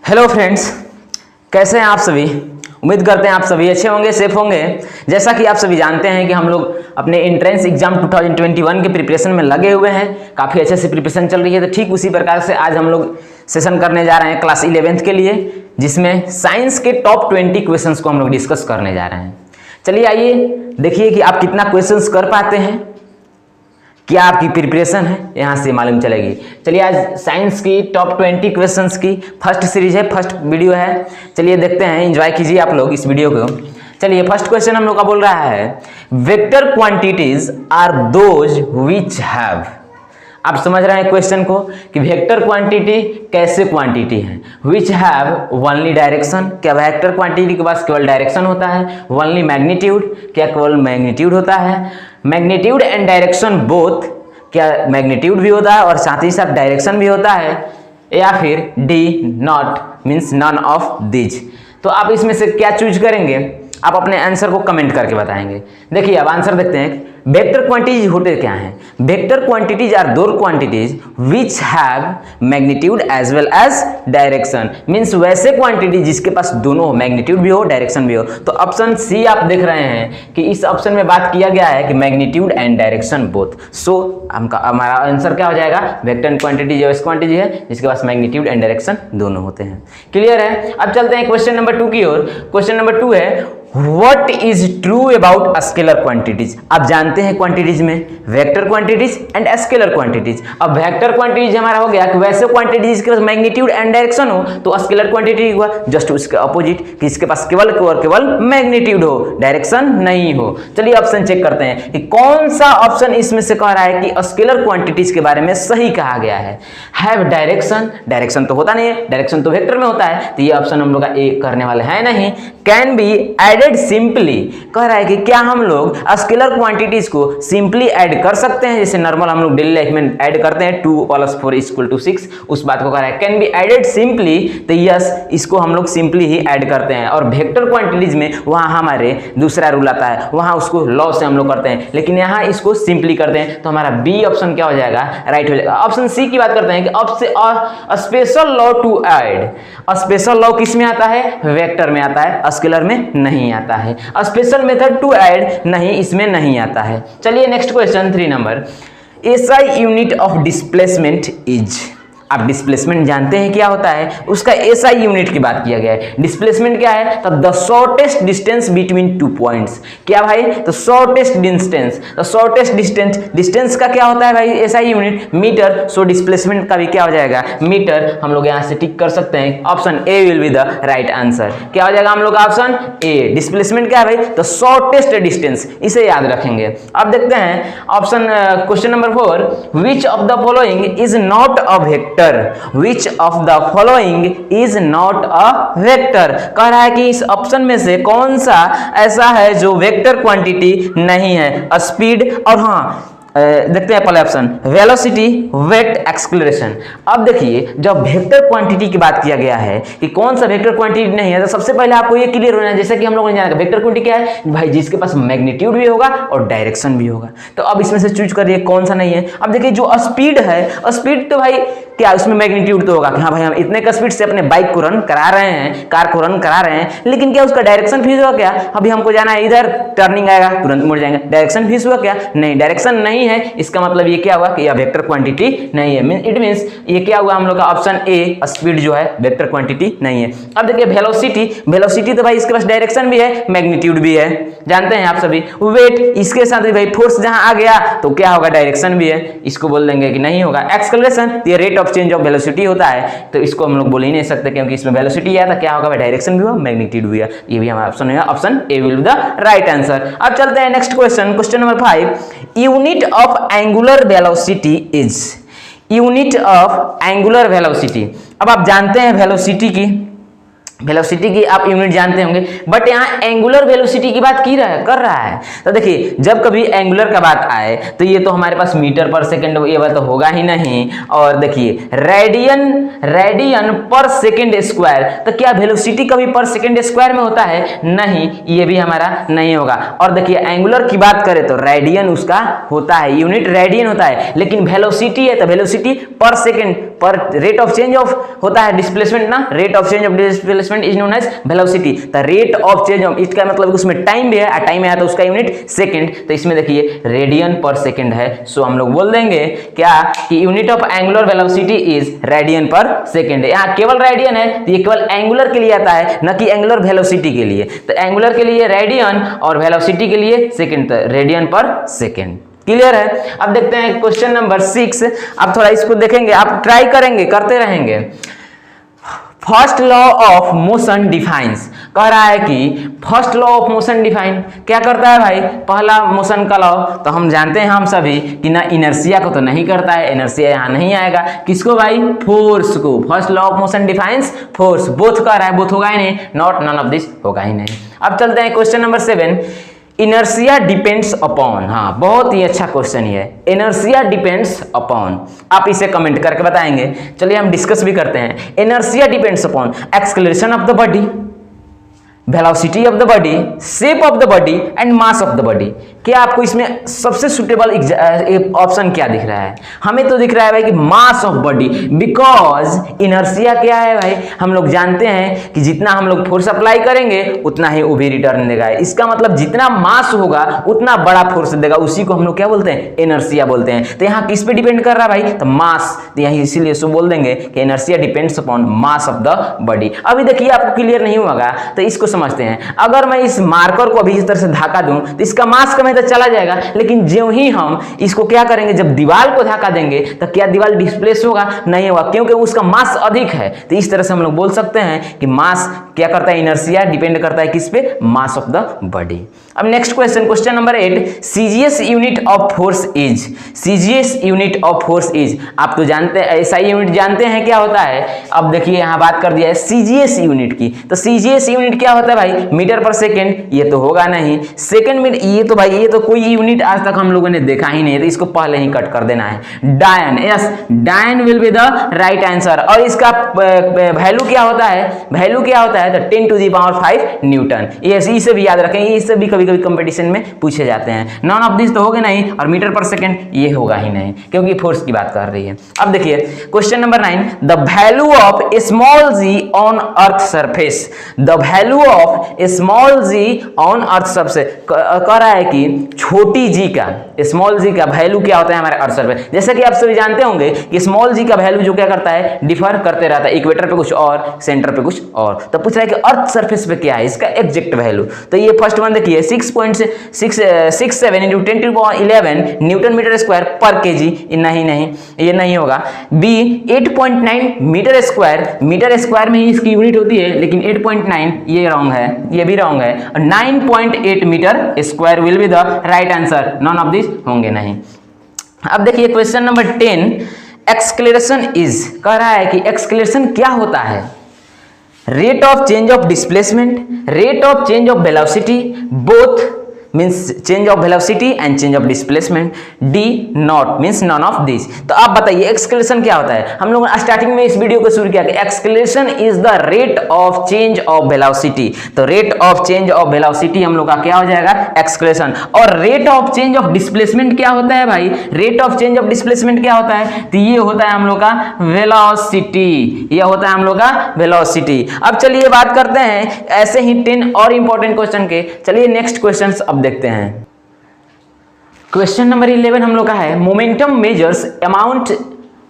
Hello friends, कैसे हैं आप सभी। उम्मीद करते हैं आप सभी अच्छे होंगे, सेफ होंगे। जैसा कि आप सभी जानते हैं कि हम लोग अपने एंट्रेंस एग्जाम 2021 के प्रिपरेशन में लगे हुए हैं। काफ़ी अच्छे से प्रिपरेशन चल रही है। तो ठीक उसी प्रकार से आज हम लोग सेशन करने जा रहे हैं क्लास 11th के लिए, जिसमें साइंस के टॉप 20 क्वेश्चंस को हम लोग डिस्कस करने जा रहे हैं। चलिए आइए देखिए कि आप कितना क्वेश्चंस कर पाते हैं, क्या आपकी प्रिपरेशन है, यहाँ से मालूम चलेगी। चलिए आज साइंस की टॉप 20 क्वेश्चंस की फर्स्ट सीरीज है, फर्स्ट वीडियो है। चलिए देखते हैं, एंजॉय कीजिए आप लोग इस वीडियो को। चलिए फर्स्ट क्वेश्चन हम लोग का बोल रहा है, vector quantities are those which have. आप समझ रहे हैं क्वेश्चन को कि वेक्टर क्वांटिटी कैसे क्वांटिटी है, विच हैव ओनली डायरेक्शन। क्या वेक्टर क्वांटिटी के पास केवल डायरेक्शन होता है। ओनली मैग्नीट्यूड, क्या केवल मैग्नीट्यूड होता है। मैग्नीट्यूड एंड डायरेक्शन बोथ, क्या मैग्नीट्यूड भी होता है और साथ ही साथ डायरेक्शन भी होता है। या फिर D not means none of these. तो आप इसमें से क्या चूज करेंगे, आप अपने आंसर को कमेंट करके बताएंगे। देखिए अब आंसर देखते हैं। वेक्टर क्वांटिटीज होते क्या हैं। Vector quantities are those quantities which have magnitude as well as direction. Means वैसे क्वांटिटी जिसके पास दोनों हो, मैग्नीट्यूड भी हो डायरेक्शन भी हो। तो ऑप्शन सी आप देख रहे हैं कि इस ऑप्शन में बात किया गया है कि मैग्नीट्यूड एंड डायरेक्शन बोथ। सो हमारा आंसर क्या हो जाएगा, वेक्टर क्वांटिटी जो क्वांटिटी है जिसके पास मैग्नीट्यूड एंड डायरेक्शन दोनों होते हैं। क्लियर है। अब चलते हैं क्वेश्चन नंबर 2 की ओर। क्वेश्चन नंबर 2 है, What is true about scalar quantities. आप जानते हैं क्वांटिटीज में vector quantities and scalar quantities. अब वेक्टर क्वांटिटीज हमारा हो गया कि वैसे क्वांटिटीज के पास मैग्नीट्यूड एंड डायरेक्शन हो, तो स्केलर क्वांटिटी हुआ जस्ट उसके अपोजिट कि इसके पास केवल और केवल मैग्नीट्यूड हो, डायरेक्शन नहीं हो। चलिए ऑप्शन चेक करते हैं कि कौन सा ऑप्शन इसमें से कह रहा है कि स्केलर क्वांटिटीज के बारे में सही कहा गया है। हैव डायरेक्शन, डायरेक्शन तो होता नहीं है, डायरेक्शन तो वेक्टर में होता है, तो ये ऑप्शन हम लोग का ए करने वाले हैं नहीं। कैन बी एडेड सिंपली, कह रहा है कि क्या हम लोग स्केलर क्वांटिटीज को सिंपली ऐड कर सकते हैं, जैसे नॉर्मल हम लोग डेली लाइफ में ऐड करते हैं 2 + 4 = 6, उस बात को कह रहा है। कैन बी एडेड सिंपली, तो यस इसको हम लोग सिंपली ही ऐड करते हैं। और वेक्टर क्वांटिटीज में वहां हमारे दूसरा रूल आता है, वहां उसको लॉ से हम लोग करते हैं, लेकिन यहाँ इसको सिंपली करते हैं। तो हमारा बी ऑप्शन क्या हो जाएगा, राइट हो जाएगा। ऑप्शन सी की बात करते हैं कि special law to add. Special law किस में आता है, वेक्टर में आता है, स्केलर में नहीं आता है। स्पेशल मेथड टू ऐड नहीं, इसमें नहीं आता है। चलिए next question 3 number, SI unit of displacement is. आप डिस्प्लेसमेंट जानते हैं क्या होता है, उसका एसआई यूनिट की बात किया गया है। डिस्प्लेसमेंट क्या है, तो the shortest distance between 2 points. क्या भाई, तो शॉर्टेस्ट डिस्टेंस, तो शॉर्टेस्ट डिस्टेंस, डिस्टेंस का क्या होता है भाई SI unit, metre. So displacement का भी क्या हो जाएगा, मीटर। हम लोग यहाँ से टिक कर सकते हैं, option A will be the right answer. क्या हो जाएगा हम लोग का ऑप्शन ए। डिस्प्लेसमेंट क्या है भाई, तो शॉर्टेस्ट डिस्टेंस, इसे याद रखेंगे। अब देखते हैं option question number 4, which of the following is not a vector. Which of the following is not a vector। कह रहा है कि इस ऑप्शन में से कौन सा ऐसा है जो वेक्टर क्वांटिटी नहीं है। स्पीड और हाँ देखते हैं पहले ऑप्शन, वेलोसिटी, वेट, एक्सेलरेशन। अब देखिए जब वेक्टर क्वांटिटी की बात किया गया है कि कौन सा वेक्टर क्वांटिटी नहीं है, तो सबसे पहले आपको ये क्लियर होना है, जैसे कि हम लोगों ने जाना वेक्टर क्वांटिटी क्या है भाई, जिसके पास मैग्नीट्यूड भी होगा और डायरेक्शन भी होगा। तो अब इसमें से चूज करिए कौन सा नहीं है। अब देखिए जो स्पीड है, स्पीड तो भाई क्या उसमें मैग्नीट्यूड तो होगा कि हाँ भाई हम इतने का स्पीड से अपने बाइक को रन करा रहे हैं, कार को रन करा रहे हैं, लेकिन क्या उसका डायरेक्शन फिक्स हुआ क्या, अभी हमको जाना है इधर, टर्निंग आएगा तुरंत मुड़ जाएंगे, डायरेक्शन फिक्स हुआ क्या, नहीं डायरेक्शन नहीं है। इसका मतलब ये क्या हुआ कि यह वेक्टर क्वांटिटी नहीं है। इट मींस ये क्या हुआ हम लोग का ऑप्शन ए, स्पीड जो है वेक्टर क्वांटिटी नहीं है। अब देखिए वेलोसिटी, वेलोसिटी तो भाई इसके पास डायरेक्शन भी है, मैग्नीट्यूड भी है, जानते हैं आप सभी। वेट, इसके साथ भी भाई फोर्स जहां आ गया तो क्या होगा, डायरेक्शन भी है, इसको बोल देंगे कि नहीं होगा। एक्सेलरेशन, ये rate of change of velocity होता है, तो इसको हम लोग बोल ही नहीं सकते क्योंकि इसमें वेलोसिटी आया था, क्या होगा डायरेक्शन भी हुआ, मैग्नीट्यूड भी है। ये भी हमारा ऑप्शन है, option A will be the right answer. अब चलते हैं next question, question number 5, unit of angular velocity is. Unit of angular velocity, अब आप जानते हैं वेलोसिटी की वेलोसिटी की आप यूनिट जानते होंगे, बट यहाँ एंगुलर वेलोसिटी की बात कर रहा है। तो देखिए जब कभी एंगुलर का बात आए तो ये तो हमारे पास मीटर पर सेकंड ये बात तो होगा ही नहीं। और देखिए रेडियन पर सेकंड स्क्वायर, तो क्या वेलोसिटी कभी पर सेकंड स्क्वायर में होता है? नहीं, ये भी हमारा नहीं होगा। और देखिए एंगुलर की बात करें तो रेडियन उसका होता है, यूनिट रेडियन होता है, लेकिन वेलोसिटी है तो वेलोसिटी पर सेकंड पर रेट ऑफ चेंज ऑफ होता है डिस्प्लेसमेंट ना, rate of change of displacement is known as velocity. The rate of change of, इसका मतलब उसमें टाइम भी है, टाइम है तो उसका यूनिट सेकंड, तो इसमें देखिए रेडियन पर सेकंड है। सो हम लोग बोल देंगे क्या कि unit of angular velocity is radian पर सेकंड। यहाँ केवल रेडियन है तो ये केवल एंगुलर के लिए आता है, न कि एंगुलर वेलोसिटी के लिए। तो एंगुलर के लिए रेडियन और वेलोसिटी के लिए सेकंड, तो रेडियन पर सेकंड। क्लियर है? अब देखते हैं क्वेश्चन नंबर 6। आप थोड़ा इसको देखेंगे, आप ट्राई करेंगे, करते रहेंगे। First law of motion defines, कह रहा है कि first law of motion define क्या करता है भाई? पहला मोशन का लॉ तो हम जानते हैं हम सभी कि ना इनर्शिया को तो नहीं करता है, इनर्शिया यहाँ नहीं आएगा। किसको भाई? फोर्स को। First law of motion defines force, both कह रहा है, बोथ होगा ही नहीं, नॉट नन ऑफ दिस होगा ही नहीं। अब चलते हैं question number 7। Inertia depends upon, हाँ बहुत ही अच्छा क्वेश्चन है, इनर्शिया डिपेंड्स अपॉन। आप इसे कमेंट करके बताएंगे, चलिए हम डिस्कस भी करते हैं। Inertia depends upon acceleration of the body, velocity of the body, shape of the body and mass of the body. क्या आपको इसमें सबसे सुटेबल ऑप्शन क्या दिख रहा है? हमें तो दिख रहा है भाई कि mass of body, because inertia क्या है भाई? हम लोग जानते हैं कि जितना हम लोग फोर्स अप्लाई करेंगे उतना ही वो भी रिटर्न देगा। इसका मतलब जितना मास होगा उतना बड़ा फोर्स देगा, उसी को हम लोग क्या बोलते हैं? इनर्शिया बोलते हैं। तो यहाँ किस पे डिपेंड कर रहा है भाई? तो मास, तो यहाँ इसीलिए सो बोल देंगे कि inertia depends upon mass of the body. अभी देखिए आपको क्लियर नहीं होगा तो इसको समझते हैं। अगर मैं इस मार्कर को अभी इस तरह से धक्का दूं तो इसका मास कम है तो चला जाएगा, लेकिन ज्यों ही हम इसको क्या करेंगे, जब दीवार को धक्का देंगे तो क्या दीवार डिस्प्लेस होगा? नहीं होगा, क्योंकि उसका मास अधिक है। तो इस तरह से हम लोग बोल सकते हैं कि मास क्या करता है? इनर्शिया डिपेंड करता है किस पे? Mass of the body. अब next question, question number 8। CGS unit of force is, CGS unit of force is, आप तो जानते हैं एसआई यूनिट जानते हैं क्या होता है। अब देखिए यहाँ बात कर दिया है सीजीएस यूनिट की, तो सीजीएस यूनिट क्या होता है भाई? मीटर पर सेकेंड, ये तो होगा नहीं। सेकेंड मीटर, ये तो भाई ये तो कोई यूनिट आज तक हम लोगों ने देखा ही नहीं है, तो इसको पहले ही कट कर देना है। डायन, यस डायन will be the right answer. और इसका वैल्यू क्या होता है? वैल्यू क्या होता है? तो 10 टू द पावर 5 न्यूटन। इसे भी याद रखेंगे, इससे भी कभी कभी कंपटीशन में पूछे जाते हैं। नॉन ऑफ दिस तो होगा नहीं, और मीटर पर सेकेंड ये होगा ही नहीं, क्योंकि फोर्स की बात कर रही है। अब देखिए question number 9। The value of small g on earth surface, the value of small g on earth surface, कह रहा है कि छोटी जी का, स्मॉल जी का वैल्यू क्या होता है हमारे अर्थ सरफेस। जैसे कि आप सभी जानते होंगे कि स्मॉल जी का वैल्यू जो क्या करता है? डिफर करते रहता है, इक्वेटर पे कुछ और, सेंटर पे कुछ और। तो पूछ रहा है कि अर्थ सरफेस पे क्या है इसका एग्जैक्ट वैल्यू। तो ये फर्स्ट वन देखिए 6.67 इंटू 10⁻11 न्यूटन मीटर स्क्वायर पर केजी। नहीं, ये नहीं होगा। बी 8.9 मीटर स्क्वायर में ही इसकी यूनिट होती है, लेकिन 8.9 ये रॉन्ग है, ये भी रॉन्ग है। 9.8 metre square will be the right answer, none of this होंगे नहीं। अब देखिए क्वेश्चन नंबर 10। एक्सेलरेशन इज, कह रहा है कि एक्सेलरेशन क्या होता है? Rate of change of displacement, rate of change of velocity, both means change of velocity and change of displacement. D not means none of these. तो आप बताइए एक्सेलरेशन क्या होता है? हम लोग स्टार्टिंग में इस वीडियो को शुरू किया कि acceleration is the rate of change of velocity. तो rate of change of velocity हम लोग का क्या हो जाएगा? एक्सेलरेशन। और rate of change of displacement क्या होता है भाई? Rate of change of displacement क्या होता है? तो ये होता है हम लोग का वेलोसिटी, ये होता है हम लोग का वेलोसिटी। अब चलिए बात करते हैं ऐसे ही 10 और इंपॉर्टेंट क्वेश्चन के। चलिए नेक्स्ट क्वेश्चन अब देखते हैं। क्वेश्चन नंबर 11 हम लोग का है momentum measures amount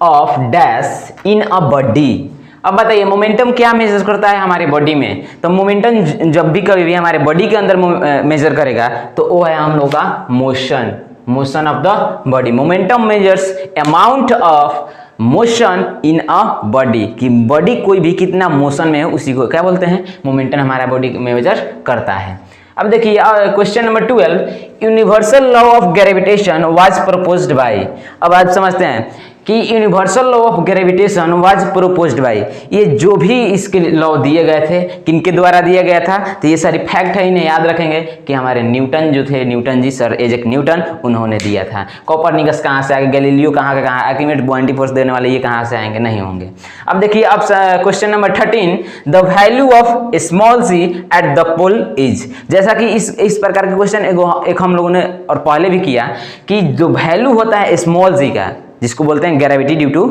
of dash in a body. अब बताइए मोमेंटम क्या मेजर करता है हमारे बॉडी में? तो मोमेंटम जब भी कभी भी हमारे बॉडी के अंदर मेजर करेगा तो वो है हम लोग का motion, motion of the body. Momentum measures amount of motion in a body, कि बॉडी कोई भी कितना मोशन में है उसी को क्या बोलते हैं? मोमेंटम हमारा बॉडी में मेजर करता है। अब देखिए question number 12। Universal law of gravitation was proposed by. अब आज समझते हैं कि universal law of gravitation was proposed by, ये जो भी इसके लॉ दिए गए थे किनके द्वारा दिया गया था, तो ये सारी फैक्ट है, इन्हें याद रखेंगे कि हमारे न्यूटन जो थे, न्यूटन जी, सर एजेक न्यूटन, उन्होंने दिया था। कोपरनिकस कहाँ से आएंगे, गैलीलियो कहाँ का कहाँ, आर्किमिडीज बुआइंटी फोर्स देने वाले ये कहाँ से आएंगे, नहीं होंगे। अब देखिए अब question number 13, the value of small c at the pole is. जैसा कि इस प्रकार के क्वेश्चन एक हम लोगों ने और पहले भी किया कि जो वैल्यू होता है स्मॉल सी का, जिसको बोलते हैं ग्रेविटी ड्यू टू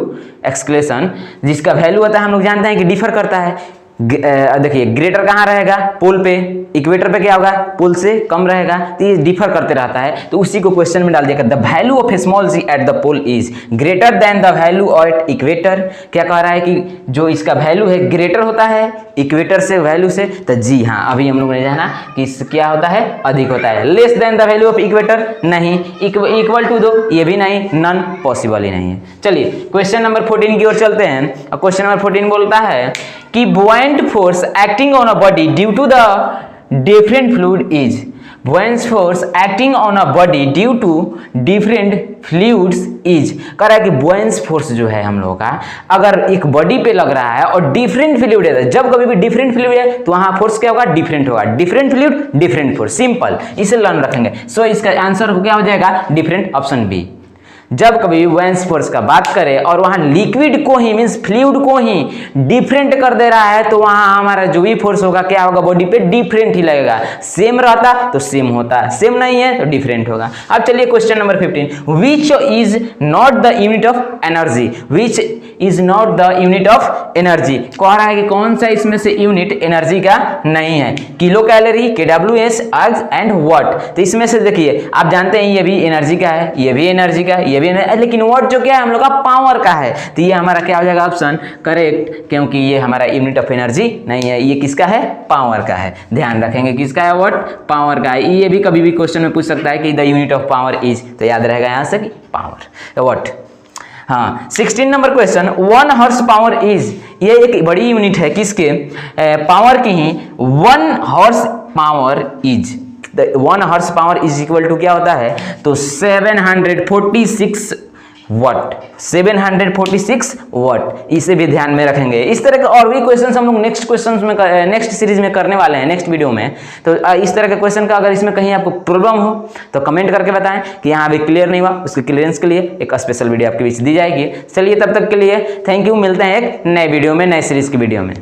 एक्सक्लेशन, जिसका वैल्यू होता है हम लोग जानते हैं कि डिफर करता है। देखिए ग्रेटर कहाँ रहेगा, पोल पे, इक्वेटर पे क्या होगा, पोल से कम रहेगा, तो ये डिफर करते रहता है, तो उसी को क्वेश्चन में डाल दिया। The value of a small c at the pole is greater than the value at equator. क्या कह रहा है कि जो इसका वैल्यू है ग्रेटर होता है इक्वेटर से वैल्यू से, तो जी हाँ, अभी हम लोगों ने जाना कि क्या होता है, अधिक होता है। Less than the value of equator नहीं, इक्वल टू दो, ये भी नहीं, नन, पॉसिबल ही नहीं है। चलिए क्वेश्चन नंबर 14 की ओर चलते हैं। और क्वेश्चन नंबर 14 बोलता है कि buoyant force acting on a body due to the different fluid is, buoyant force acting on a body due to different fluids is। कह रहा है कि buoyant force जो है हम लोगों का अगर एक बॉडी पे लग रहा है और डिफरेंट फ्लूइड है, जब कभी भी डिफरेंट फ्लूइड है तो वहां फोर्स क्या होगा, डिफरेंट होगा। Different fluid different force, simple, इसे लर्न रखेंगे। सो इसका आंसर क्या हो जाएगा, डिफरेंट, ऑप्शन बी। जब कभी बुआयंट फोर्स का बात करें और वहां लिक्विड को ही मींस फ्लूइड को ही डिफरेंट कर दे रहा है, तो वहां हमारा जो भी फोर्स होगा क्या होगा, बॉडी पे डिफरेंट ही लगेगा। सेम रहता तो सेम होता, सेम नहीं है तो डिफरेंट होगा। अब चलिए question number 15, which is not the unit of energy, which is not the unit of energy. कह रहा है कि कौन सा इसमें से यूनिट एनर्जी का नहीं है, किलो कैलोरी, KWS, अर्ज एंड वाट। तो इसमें से देखिए आप जानते हैं ये भी एनर्जी का है, ये भी एनर्जी का, ये भी, लेकिन वाट जो क्या है हम लोग का पावर का है, तो ये हमारा क्या हो जाएगा ऑप्शन करेक्ट, क्योंकि ये हमारा यूनिट ऑफ एनर्जी नहीं है, ये किसका है, पावर का है। ध्यान रखेंगे किसका है, वाट, पावर का है। ये भी कभी भी क्वेश्चन में पूछ सकता है कि the unit of power is, तो याद रहेगा यहाँ से कि पावर, वाट। हाँ 16 number question, 1 horse power is, ये एक बड़ी यूनिट है किसके, पावर की ही। 1 horse power is, 1 horse power is equal to क्या होता है, तो 746 वाट, 746 वाट। इसे भी ध्यान में रखेंगे। इस तरह के और भी क्वेश्चंस हम लोग नेक्स्ट क्वेश्चंस में, नेक्स्ट सीरीज में करने वाले हैं, नेक्स्ट वीडियो में। तो इस तरह के क्वेश्चन का अगर इसमें कहीं आपको प्रॉब्लम हो तो कमेंट करके बताएं कि यहाँ अभी क्लियर नहीं हुआ, उसके क्लियरेंस के लिए एक स्पेशल वीडियो आपके बीच दी जाएगी। चलिए तब तक के लिए थैंक यू, मिलते हैं एक नए वीडियो में, नए सीरीज की वीडियो में।